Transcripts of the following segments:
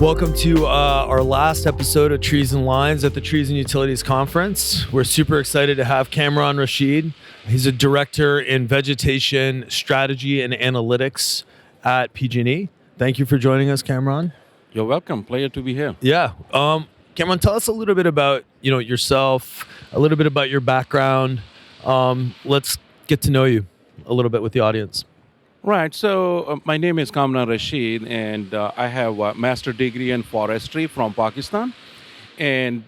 Welcome to our last episode of Trees and Lines at the Trees and Utilities Conference. We're super excited to have Kamran Rasheed. He's a director in Vegetation Strategy and Analytics at PG&E. Thank you for joining us, Kamran. You're welcome. Pleasure to be here. Yeah. Kamran, tell us a little bit about yourself, a little bit about your background. Let's get to know you a little bit with the audience. Right. So my name is Kamran Rasheed, and I have a master's degree in forestry from Pakistan. And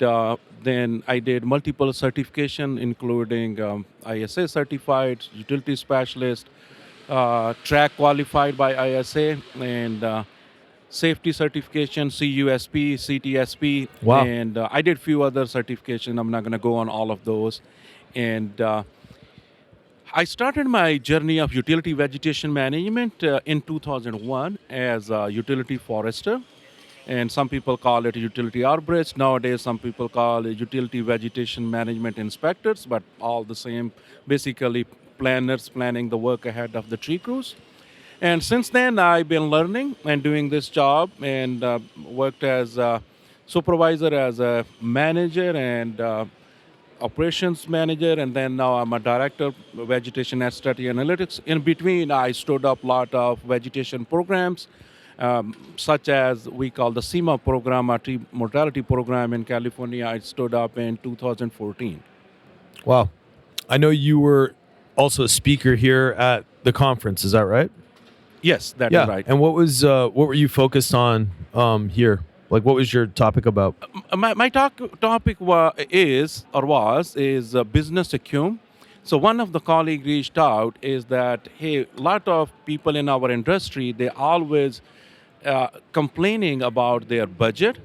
then I did multiple certification, including ISA certified, utility specialist, track qualified by ISA, and safety certification, CUSP, CTSP. Wow. And I did few other certifications. I'm not going to go on all of those. And I started my journey of utility vegetation management in 2001 as a utility forester. And some people call it utility arborist. Nowadays, some people call it utility vegetation management inspectors, but all the same, basically planners planning the work ahead of the tree crews. And since then, I've been learning and doing this job and worked as a supervisor, as a manager, and operations manager, and then now I'm a director of Vegetation Strategy Analytics. In between, I stood up a lot of vegetation programs, such as we call the SEMA program, a tree mortality program in California. I stood up in 2014. Wow. I know you were also a speaker here at the conference. Is that right? Yes, that is right. And what were you focused on here? Like, what was your topic about? My topic was business acumen. So one of the colleagues reached out is that, hey, a lot of people in our industry, they always complaining about their budget,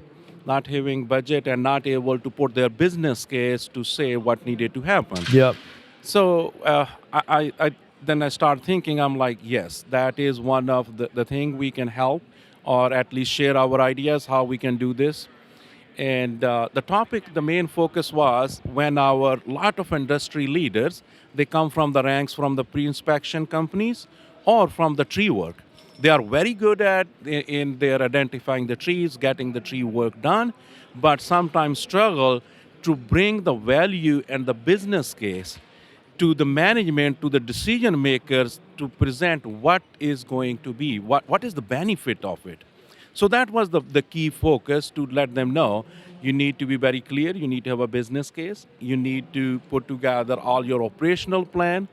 not having budget and not able to put their business case to say what needed to happen. Yep. So then I start thinking, I'm like, yes, that is one of the thing we can help, or at least share our ideas how we can do this. And the main focus was when our lot of industry leaders, they come from the ranks from the pre-inspection companies or from the tree work. They are very good at in their identifying the trees, getting the tree work done, but sometimes struggle to bring the value and the business case to the management, to the decision makers, to present what is going to be, what is the benefit of it. So that was the key focus, to let them know you need to be very clear, you need to have a business case, you need to put together all your operational plan,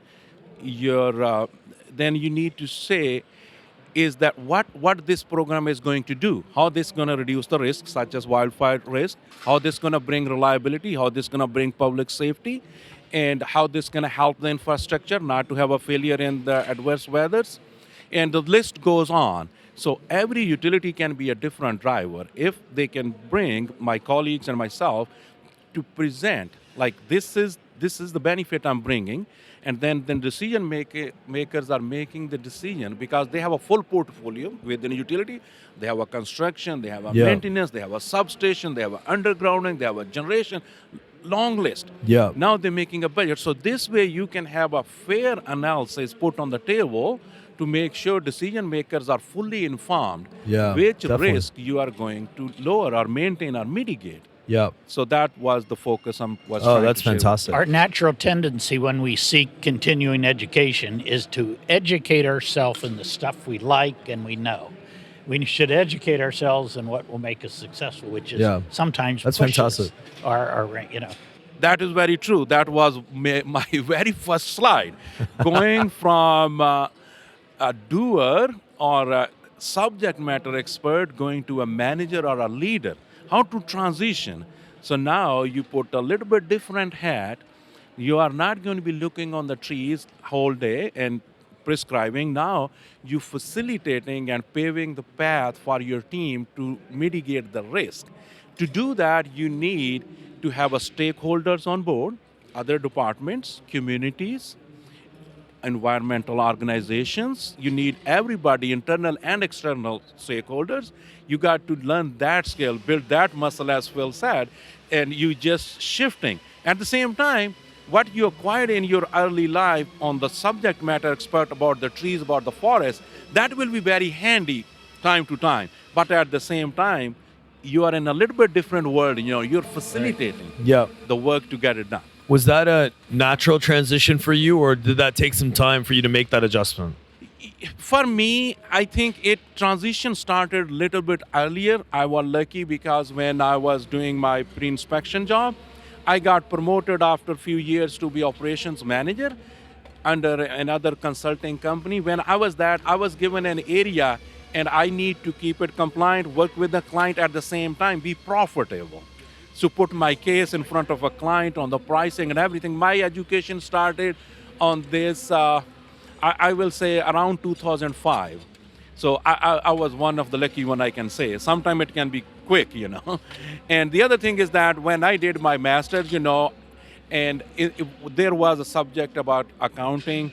then you need to say is that what this program is going to do, how this is going to reduce the risks such as wildfire risk, how this is going to bring reliability, how this is going to bring public safety, and how this is going to help the infrastructure not to have a failure in the adverse weathers. And the list goes on. So every utility can be a different driver if they can bring my colleagues and myself to present, like, this is the benefit I'm bringing, and then decision makers are making the decision because they have a full portfolio within a utility. They have a construction, they have a maintenance, they have a substation, they have a undergrounding, they have a generation, long list. Yeah. Now they're making a budget. So this way you can have a fair analysis put on the table to make sure decision makers are fully informed which risk you are going to lower or maintain or mitigate. Yeah. So that was the focus was trying Oh, that's to share. fantastic. Our natural tendency when we seek continuing education is to educate ourselves in the stuff we like and we know. We should educate ourselves in what will make us successful, which is sometimes that's pushes fantastic. Our. That is very true. That was my very first slide. Going from a doer or a subject matter expert going to a manager or a leader. How to transition. So now you put a little bit different hat. You are not going to be looking on the trees whole day and prescribing. Now you facilitating and paving the path for your team to mitigate the risk. To do that, you need to have a stakeholders on board, other departments, communities, environmental organizations. You need everybody, internal and external stakeholders. You got to learn that skill, build that muscle, as Phil said, and you just shifting. At the same time, what you acquired in your early life on the subject matter expert about the trees, about the forest, that will be very handy time to time. But at the same time, you are in a little bit different world. You're facilitating Yeah. the work to get it done. Was that a natural transition for you, or did that take some time for you to make that adjustment? For me, I think transition started a little bit earlier. I was lucky because when I was doing my pre-inspection job, I got promoted after a few years to be operations manager under another consulting company. When I was that, I was given an area and I need to keep it compliant, work with the client at the same time, be profitable. So put my case in front of a client on the pricing and everything. My education started on this, I will say around 2005. So I was one of the lucky one, I can say. Sometimes it can be quick. And the other thing is that when I did my master's, and there was a subject about accounting,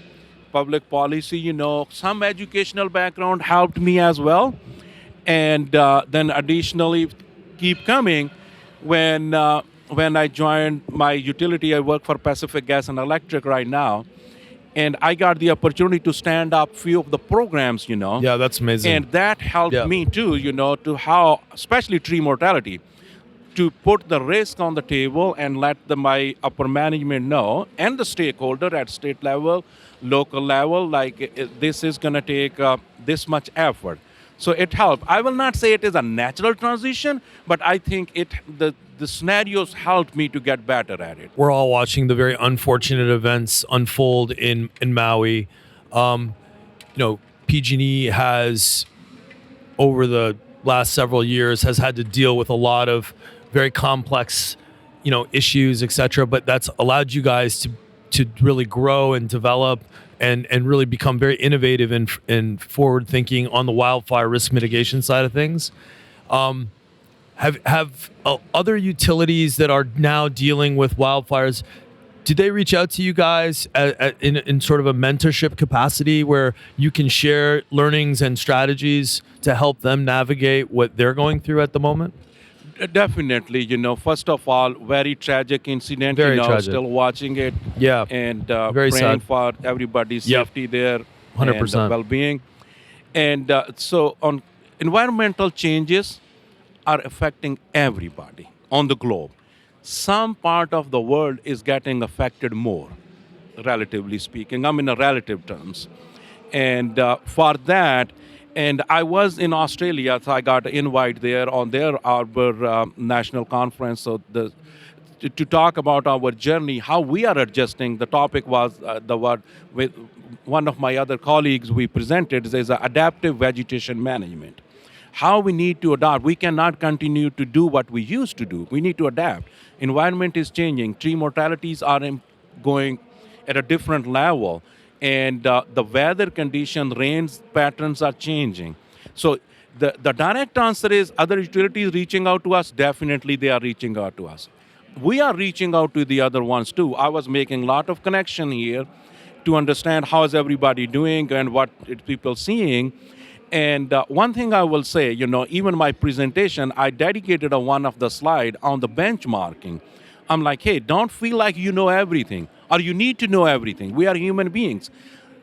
public policy, some educational background helped me as well. And then additionally, keep coming, when I joined my utility, I work for Pacific Gas and Electric right now, and I got the opportunity to stand up few of the programs. Yeah, that's amazing. And that helped Yeah. me too, to how, especially tree mortality, to put the risk on the table and let my upper management know and the stakeholder at state level, local level, like this is going to take this much effort. So it helped. I will not say it is a natural transition, but I think the scenarios helped me to get better at it. We're all watching the very unfortunate events unfold in Maui. PG&E has, over the last several years, has had to deal with a lot of very complex, issues, etc. But that's allowed you guys to really grow and develop and really become very innovative and forward thinking on the wildfire risk mitigation side of things. Have other utilities that are now dealing with wildfires, did they reach out to you guys in sort of a mentorship capacity where you can share learnings and strategies to help them navigate what they're going through at the moment? Definitely, first of all, very tragic incident, Very tragic. still watching it. Yeah. And Very praying sad. for everybody's Yep. safety there. 100%. And well-being. And so on, environmental changes are affecting everybody on the globe. Some part of the world is getting affected more, relatively speaking. I'm in a relative terms. And for that, and I was in Australia, so I got an invite there on their Arbor National Conference. So to talk about our journey, how we are adjusting. The topic was the word with one of my other colleagues we presented is adaptive vegetation management. How we need to adapt. We cannot continue to do what we used to do. We need to adapt. Environment is changing. Tree mortalities are going at a different level. And the weather condition, rains patterns are changing. So the direct answer is other utilities reaching out to us. Definitely they are reaching out to us. We are reaching out to the other ones too. I was making a lot of connection here to understand how is everybody doing and what people seeing. And one thing I will say, even my presentation, I dedicated one of the slide on the benchmarking. I'm like, hey, don't feel like you know everything or you need to know everything. We are human beings.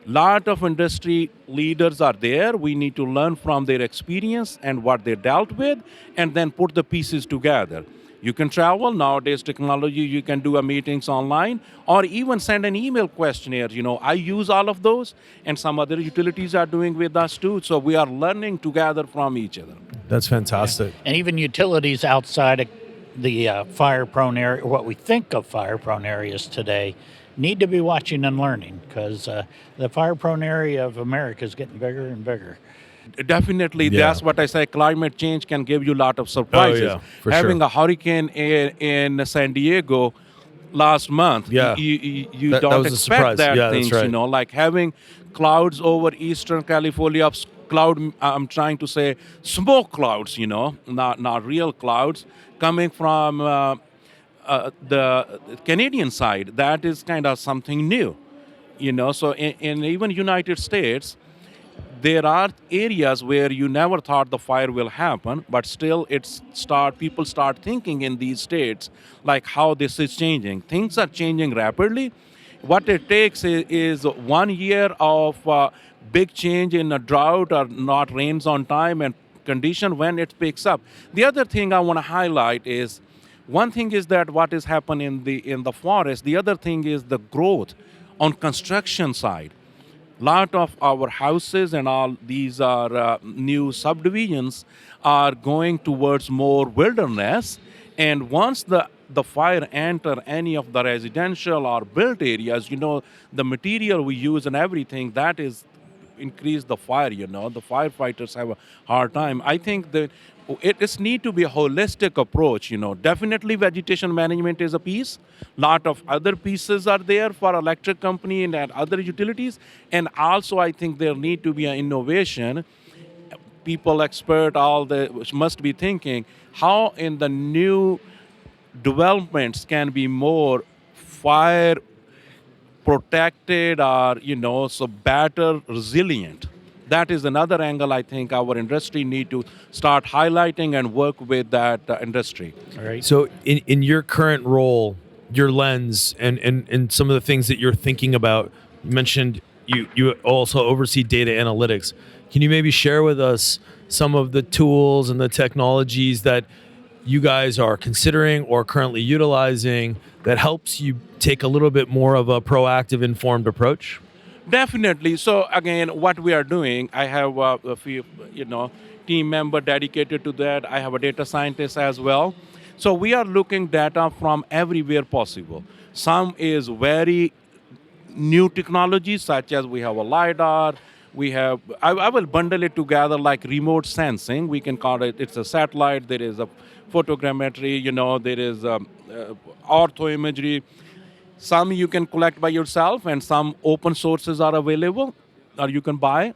Lot of industry leaders are there. We need to learn from their experience and what they dealt with and then put the pieces together. You can travel. Nowadays, technology, you can do a meetings online or even send an email questionnaire. I use all of those and some other utilities are doing with us too. So we are learning together from each other. That's fantastic. And even utilities outside of the fire-prone area, what we think of fire-prone areas today, need to be watching and learning because the fire-prone area of America is getting bigger and bigger. Definitely, Yeah. that's what I say. Climate change can give you a lot of surprises. Oh, yeah, for Having sure. a hurricane in San Diego last month, Yeah. you That don't was a expect surprise. that Yeah, that's things, right. like having clouds over Eastern California, I'm trying to say smoke clouds, not real clouds, coming from the Canadian side. That is kind of something new, So in even United States, there are areas where you never thought the fire will happen, but still people start thinking in these states like how this is changing. Things are changing rapidly. What it takes is 1 year of big change in a drought or not rains on time and condition when it picks up. The other thing I want to highlight is, one thing is that what is happening in the forest. The other thing is the growth on construction side. Lot of our houses and all these are new subdivisions are going towards more wilderness, and once the fire enter any of the residential or built areas, the material we use and everything, that is increase the fire. The firefighters have a hard time. I think that it need to be a holistic approach. Definitely vegetation management is a piece. Lot of other pieces are there for electric company and other utilities, and also I think there need to be an innovation. People expert all the must be thinking how in the new developments can be more fire protected or so better resilient. That is another angle I think our industry need to start highlighting and work with that industry. All right. So in your current role, your lens and some of the things that you're thinking about, you mentioned you also oversee data analytics. Can you maybe share with us some of the tools and the technologies that you guys are considering or currently utilizing that helps you take a little bit more of a proactive, informed approach? Definitely. So again, what we are doing, I have a few, team member dedicated to that. I have a data scientist as well. So we are looking data from everywhere possible. Some is very new technologies, such as we have a LiDAR. We have, I will bundle it together like remote sensing. We can call it, it's a satellite. There is a photogrammetry, there is ortho imagery. Some you can collect by yourself, and some open sources are available, or you can buy.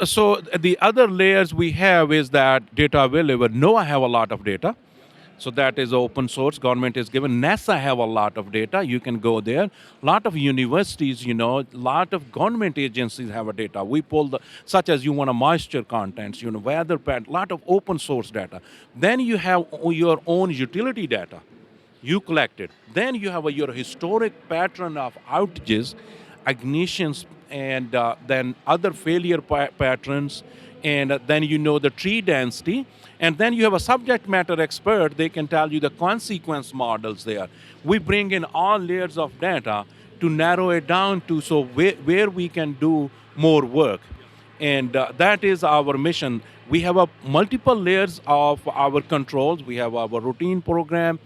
So the other layers we have is that data available. NOAA have a lot of data. So that is open source, government is given. NASA have a lot of data, you can go there. Lot of universities, lot of government agencies have a data. We pull such as you want a moisture contents, weather pattern, lot of open source data. Then you have your own utility data, you collect it. Then you have your historic pattern of outages, ignitions, and then other failure patterns, and then the tree density, and then you have a subject matter expert, they can tell you the consequence models there. We bring in all layers of data to narrow it down to so where we can do more work. And that is our mission. We have multiple layers of our controls. We have our routine program,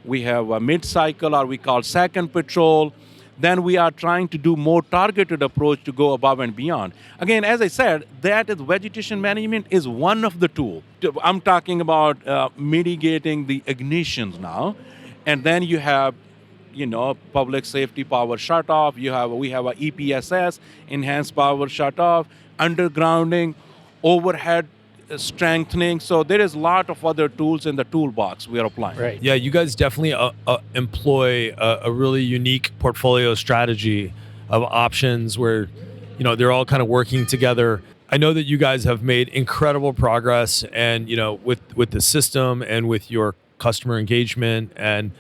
we have a mid-cycle, or we call second patrol. Then we are trying to do more targeted approach to go above and beyond. Again, as I said, that is vegetation management is one of the tools. I'm talking about mitigating the ignitions now. And then you have, public safety power shutoff. We have a EPSS, enhanced power shutoff, undergrounding, overhead strengthening. So there is a lot of other tools in the toolbox we are applying. Right. Yeah, you guys definitely employ a really unique portfolio strategy of options where, they're all kind of working together. I know that you guys have made incredible progress, and with the system and with your customer engagement and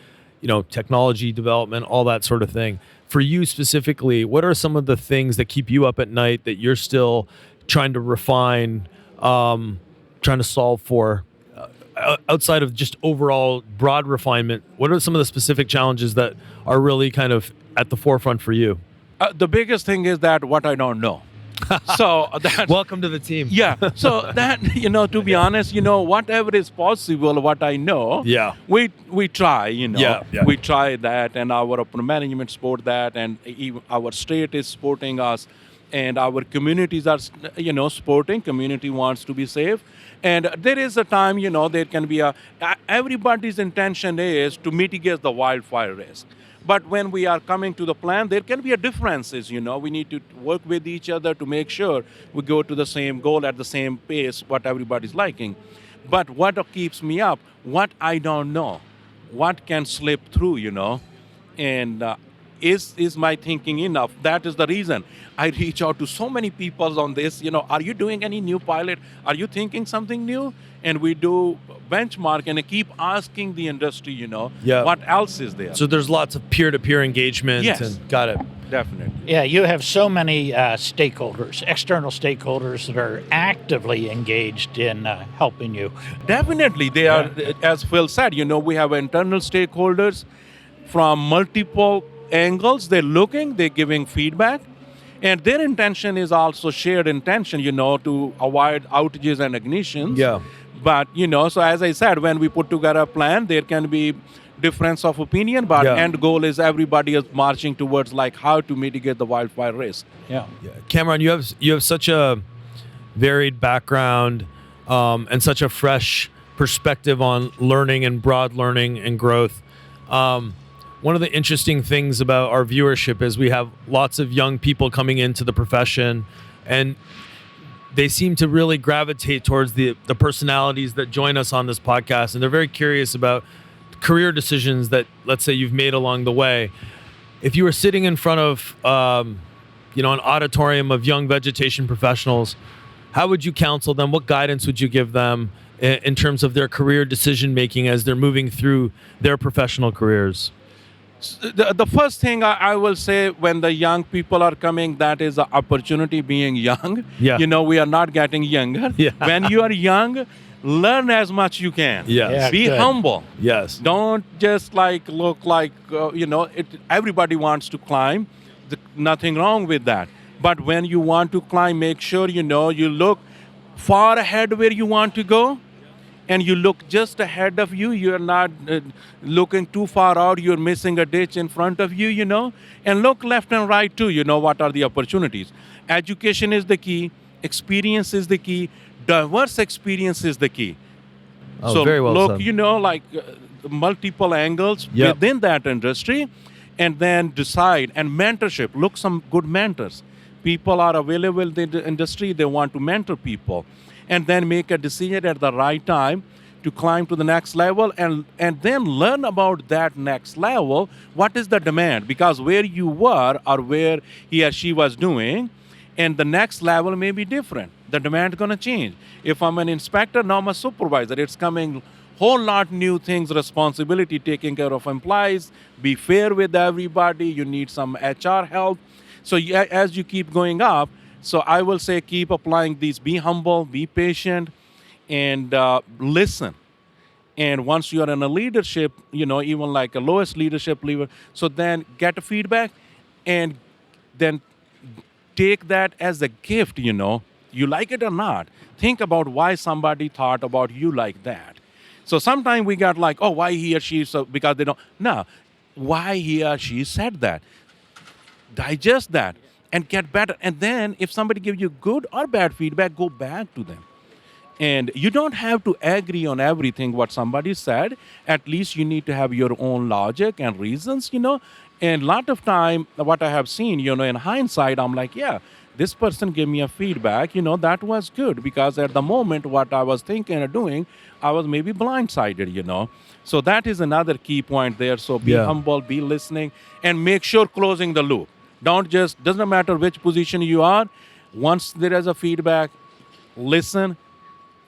technology development, all that sort of thing. For you specifically, what are some of the things that keep you up at night that you're still trying to refine? Trying to solve for outside of just overall broad refinement? What are some of the specific challenges that are really kind of at the forefront for you? The biggest thing is that what I don't know. So Welcome to the team. Yeah. So that, to be honest, whatever is possible, what I know, Yeah. we try, Yeah. we try that, and our upper management support that, and even our state is supporting us. And our communities are, supporting. Community wants to be safe. And there is a time, there can be everybody's intention is to mitigate the wildfire risk. But when we are coming to the plan, there can be differences, We need to work with each other to make sure we go to the same goal at the same pace, what everybody's liking. But what keeps me up, what I don't know, what can slip through, and is my thinking enough? That is the reason I reach out to so many people on this. Are you doing any new pilot? Are you thinking something new? And we do benchmark and I keep asking the industry, Yeah. what else is there? So there's lots of peer-to-peer engagement. Yes. And got it. Definitely. Yeah, you have so many stakeholders, external stakeholders that are actively engaged in helping you. Definitely, they are, as Phil said, we have internal stakeholders from multiple angles. They're looking, they're giving feedback, and their intention is also shared intention, to avoid outages and ignitions. Yeah. But, so as I said, when we put together a plan, there can be difference of opinion, but Yeah. end goal is everybody is marching towards like how to mitigate the wildfire risk. Yeah. Kamran, you have such a varied background and such a fresh perspective on learning and broad learning and growth. One of the interesting things about our viewership is we have lots of young people coming into the profession, and they seem to really gravitate towards the personalities that join us on this podcast, and they're very curious about career decisions that, let's say, you've made along the way. If you were sitting in front of an auditorium of young vegetation professionals, how would you counsel them? What guidance would you give them in terms of their career decision making as they're moving through their professional careers? The first thing I will say when the young people are coming, that is the opportunity being young. Yeah. We are not getting younger. Yeah. When you are young, learn as much you can. Yes. Yeah, Be good. humble. Yes. Don't just look like, everybody wants to climb. Nothing wrong with that. But when you want to climb, make sure, you look far ahead where you want to go. And you look just ahead of you. You're not looking too far out. You're missing a ditch in front of you, And look left and right too, what are the opportunities. Education is the key. Experience is the key. Diverse experience is the key. Oh, So very well look, said. multiple angles Yep. within that industry, and then decide. And mentorship, look some good mentors. People are available in the industry, they want to mentor people. And then make a decision at the right time to climb to the next level, and then learn about that next level. What is the demand? Because where you were or where he or she was doing, and the next level may be different. The demand is going to change. If I'm an inspector, now I'm a supervisor. It's coming whole lot new things, responsibility, taking care of employees, be fair with everybody. You need some HR help. So as you keep going up, so I will say keep applying these. Be humble, be patient, and listen. And once you are in a leadership, even like a lowest leadership level, so then get a feedback and then take that as a gift, You like it or not, think about why somebody thought about you like that. So sometimes we got like, oh, why he or she, so because they don't. No, why he or she said that. Digest that and get better. And then if somebody gives you good or bad feedback, go back to them. And you don't have to agree on everything what somebody said. At least you need to have your own logic and reasons, And a lot of time, what I have seen, in hindsight, I'm like, yeah, this person gave me a feedback, that was good. Because at the moment, what I was thinking or doing, I was maybe blindsided, So that is another key point there. So be humble, be listening, and make sure closing the loop. Doesn't matter which position you are. Once there is a feedback, listen,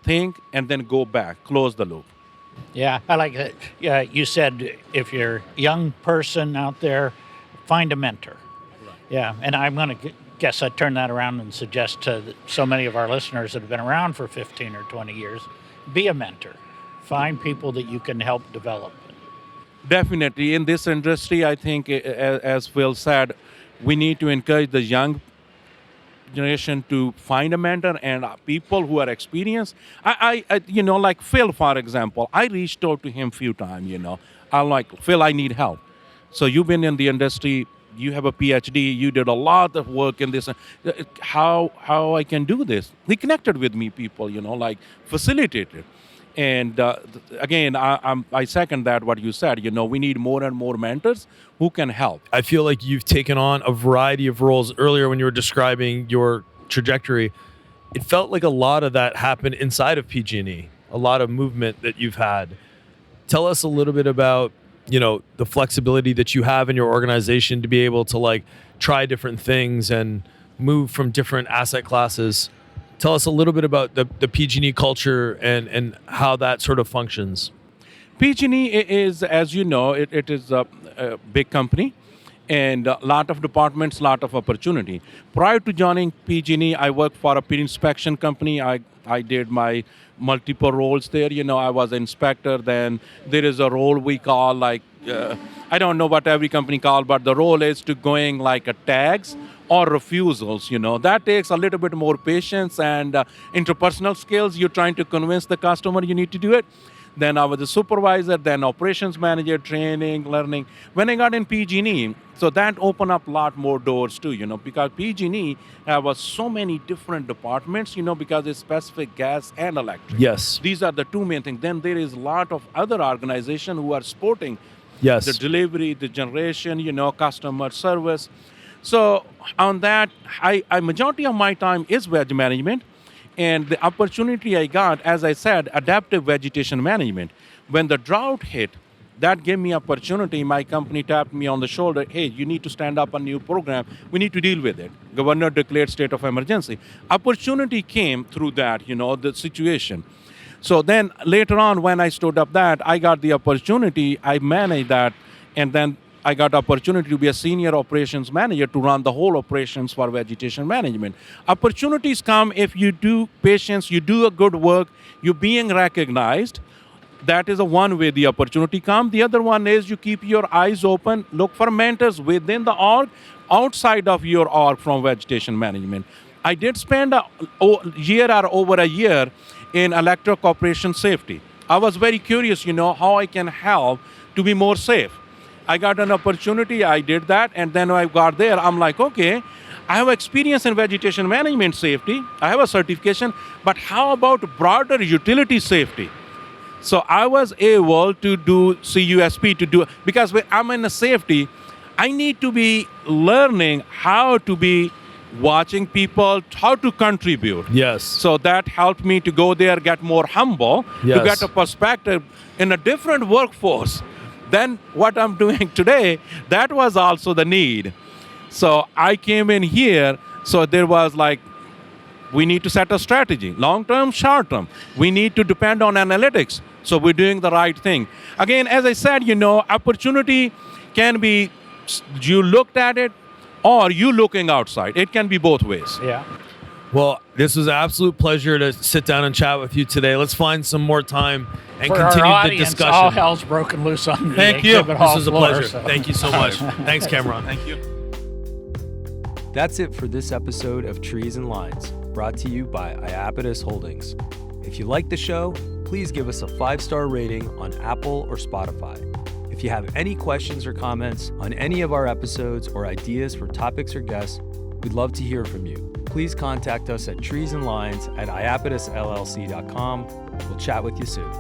think, and then go back, close the loop. Yeah, I like that. Yeah, you said if you're a young person out there, find a mentor. Right. Yeah, and I'm going to guess I'd turn that around and suggest to so many of our listeners that have been around for 15 or 20 years, be a mentor. Find people that you can help develop. Definitely. In this industry, I think, as Phil said, we need to encourage the young generation to find a mentor and people who are experienced. I like Phil, for example, I reached out to him a few times, I'm like, Phil, I need help. So you've been in the industry, you have a PhD, you did a lot of work in this. How I can do this? He connected with me, people, facilitated. And again, I second that what you said. We need more and more mentors who can help. I feel like you've taken on a variety of roles. Earlier when you were describing your trajectory, it felt like a lot of that happened inside of PG&E, a lot of movement that you've had. Tell us a little bit about, the flexibility that you have in your organization to be able to try different things and move from different asset classes. Tell us a little bit about the PG&E culture and how that sort of functions. PG&E is, as you know, it is a big company, and a lot of departments, lot of opportunity. Prior to joining PG&E, I worked for a peer inspection company. I did my multiple roles there. I was an inspector. Then there is a role we call like, I don't know what every company call, but the role is to going like a tags or refusals. That takes a little bit more patience and interpersonal skills. You're trying to convince the customer you need to do it. Then I was a supervisor, then operations manager, training, learning. When I got in PG&E, so that opened up a lot more doors too, because PG&E have so many different departments, because it's specific gas and electric. Yes. These are the two main things. Then there is a lot of other organizations who are supporting Yes. the delivery, the generation, customer service. So on that, I majority of my time is veg management. And the opportunity I got, as I said, adaptive vegetation management. When the drought hit, that gave me opportunity. My company tapped me on the shoulder. Hey, you need to stand up a new program. We need to deal with it. Governor declared state of emergency. Opportunity came through that, the situation. So then later on, when I stood up that, I got the opportunity. I managed that, and then I got opportunity to be a senior operations manager to run the whole operations for vegetation management. Opportunities come if you do patience, you do a good work, you're being recognized. That is one way the opportunity comes. The other one is you keep your eyes open, look for mentors within the org, outside of your org from vegetation management. I did spend a year or over a year in electric operation safety. I was very curious, how I can help to be more safe. I got an opportunity, I did that, and then when I got there, I'm like, okay, I have experience in vegetation management safety, I have a certification, but how about broader utility safety? So I was able to do CUSP, because when I'm in a safety, I need to be learning how to be watching people, how to contribute. Yes. So that helped me to go there, get more humble, Yes. to get a perspective in a different workforce. Then what I'm doing today, that was also the need. So I came in here, so there was like, we need to set a strategy, long-term, short-term. We need to depend on analytics, so we're doing the right thing. Again, as I said, opportunity can be, you looked at it, or you looking outside. It can be both ways. Yeah. Well, this was an absolute pleasure to sit down and chat with you today. Let's find some more time and For continue our the audience, discussion. all hell's broken loose on the Thank you. exhibit hall This was a floor, pleasure. so- Thank you so much. Thanks, Kamran. Thank you. That's it for this episode of Trees and Lines, brought to you by Iapetus Holdings. If you like the show, please give us a 5-star rating on Apple or Spotify. If you have any questions or comments on any of our episodes or ideas for topics or guests, we'd love to hear from you. Please contact us at treesandlines@iapetusllc.com. We'll chat with you soon.